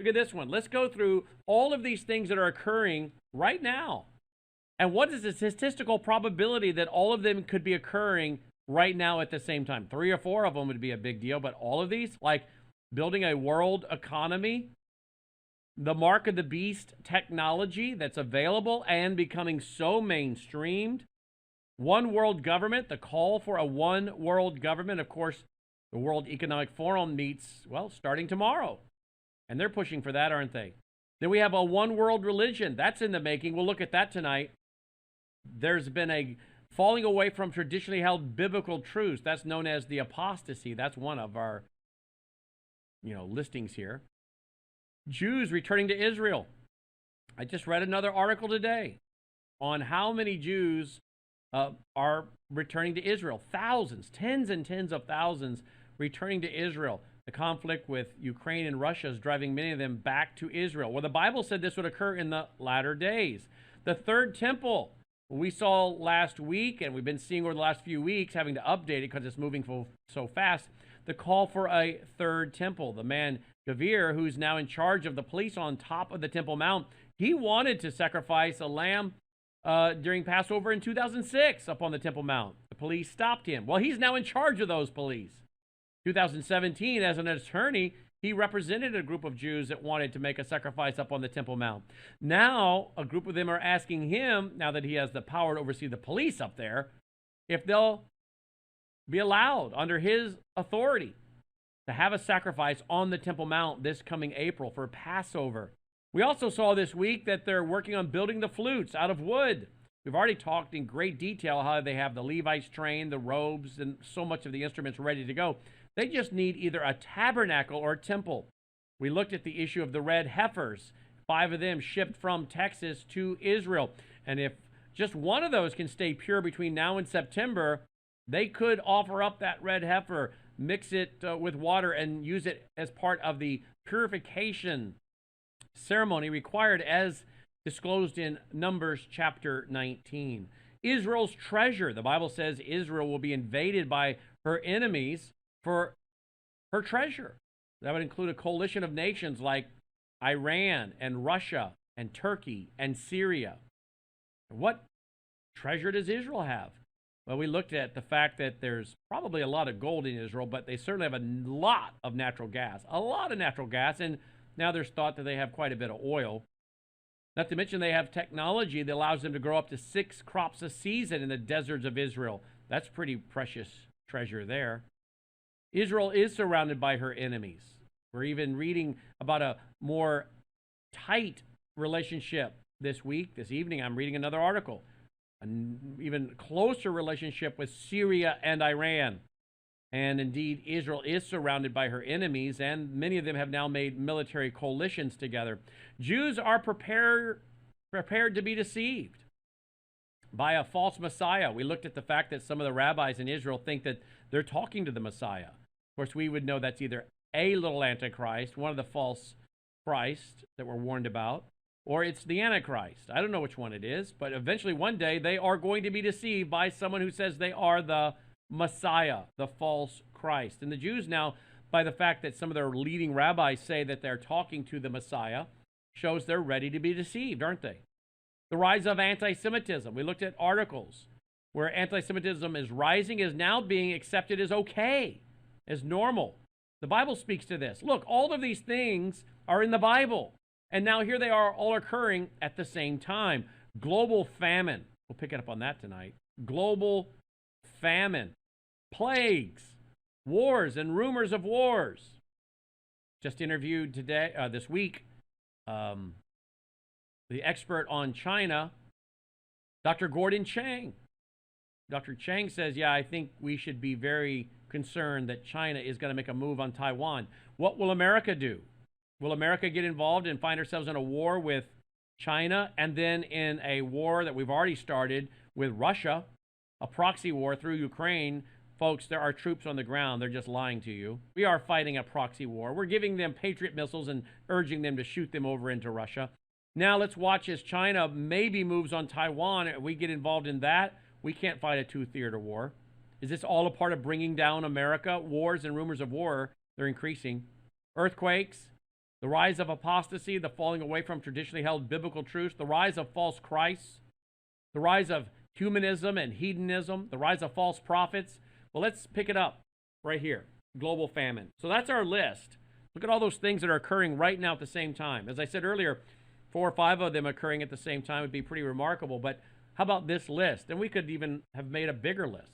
Look at this one. Let's go through all of these things that are occurring right now. And what is the statistical probability that all of them could be occurring right now at the same time? 3 or 4 of them would be a big deal, but all of these, like building a world economy, the mark of the beast technology that's available and becoming so mainstreamed, one world government, the call for a one world government. Of course, the World Economic Forum meets, well, starting tomorrow. And they're pushing for that, aren't they? Then we have a one world religion. That's in the making. We'll look at that tonight. There's been a falling away from traditionally held biblical truths. That's known as the apostasy. That's one of our, listings here. Jews returning to Israel. I just read another article today on how many Jews are returning to Israel. Thousands, tens and tens of thousands returning to Israel. The conflict with Ukraine and Russia is driving many of them back to Israel. Well, the Bible said this would occur in the latter days. The third temple, we saw last week, and we've been seeing over the last few weeks, having to update it because it's moving so fast, the call for a third temple. The man, Gavir, who's now in charge of the police on top of the Temple Mount, he wanted to sacrifice a lamb during Passover in 2006 up on the Temple Mount. The police stopped him. Well, he's now in charge of those police. 2017, as an attorney, he represented a group of Jews that wanted to make a sacrifice up on the Temple Mount. Now, a group of them are asking him, now that he has the power to oversee the police up there, if they'll be allowed under his authority to have a sacrifice on the Temple Mount this coming April for Passover. We also saw this week that they're working on building the flutes out of wood. We've already talked in great detail how they have the Levites trained, the robes, and so much of the instruments ready to go. They just need either a tabernacle or a temple. We looked at the issue of the red heifers, 5 of them shipped from Texas to Israel. And if just one of those can stay pure between now and September, they could offer up that red heifer, mix it with water, and use it as part of the purification ceremony required as disclosed in Numbers chapter 19. Israel's treasure. The Bible says Israel will be invaded by her enemies for her treasure. That would include a coalition of nations like Iran and Russia and Turkey and Syria. What treasure does Israel have? Well, we looked at the fact that there's probably a lot of gold in Israel, but they certainly have a lot of natural gas. And now there's thought that they have quite a bit of oil. Not to mention they have technology that allows them to grow up to 6 crops a season in the deserts of Israel. That's pretty precious treasure there. Israel is surrounded by her enemies. We're even reading about a more tight relationship this evening. I'm reading another article. An even closer relationship with Syria and Iran. And indeed, Israel is surrounded by her enemies, and many of them have now made military coalitions together. Jews are prepared to be deceived by a false Messiah. We looked at the fact that some of the rabbis in Israel think that they're talking to the Messiah. Of course, we would know that's either a little Antichrist, one of the false Christ that we're warned about, or it's the Antichrist. I don't know which one it is, but eventually one day they are going to be deceived by someone who says they are the Messiah, the false Christ. And the Jews now, by the fact that some of their leading rabbis say that they're talking to the Messiah, shows they're ready to be deceived, aren't they? The rise of anti-Semitism. We looked at articles where anti-Semitism is rising, is now being accepted as okay, as normal. The Bible speaks to this. Look, all of these things are in the Bible. And now here they are all occurring at the same time. Global famine. We'll pick it up on that tonight. Global famine. Plagues. Wars and rumors of wars. Just interviewed this week, the expert on China, Dr. Gordon Chang. Dr. Chang says, yeah, I think we should be very concerned that China is going to make a move on Taiwan. What will America do? Will America get involved and find ourselves in a war with China and then in a war that we've already started with Russia, a proxy war through Ukraine? Folks, there are troops on the ground. They're just lying to you. We are fighting a proxy war. We're giving them Patriot missiles and urging them to shoot them over into Russia. Now let's watch as China maybe moves on Taiwan. If we get involved in that, we can't fight a two-theater war. Is this all a part of bringing down America? Wars and rumors of war, they're increasing. Earthquakes. the rise of apostasy, the falling away from traditionally held biblical truths, the rise of false Christs, the rise of humanism and hedonism, the rise of false prophets. Well, let's pick it up right here. Global famine. So that's our list. Look at all those things that are occurring right now at the same time. As I said earlier, 4 or 5 of them occurring at the same time would be pretty remarkable. But how about this list? And we could even have made a bigger list.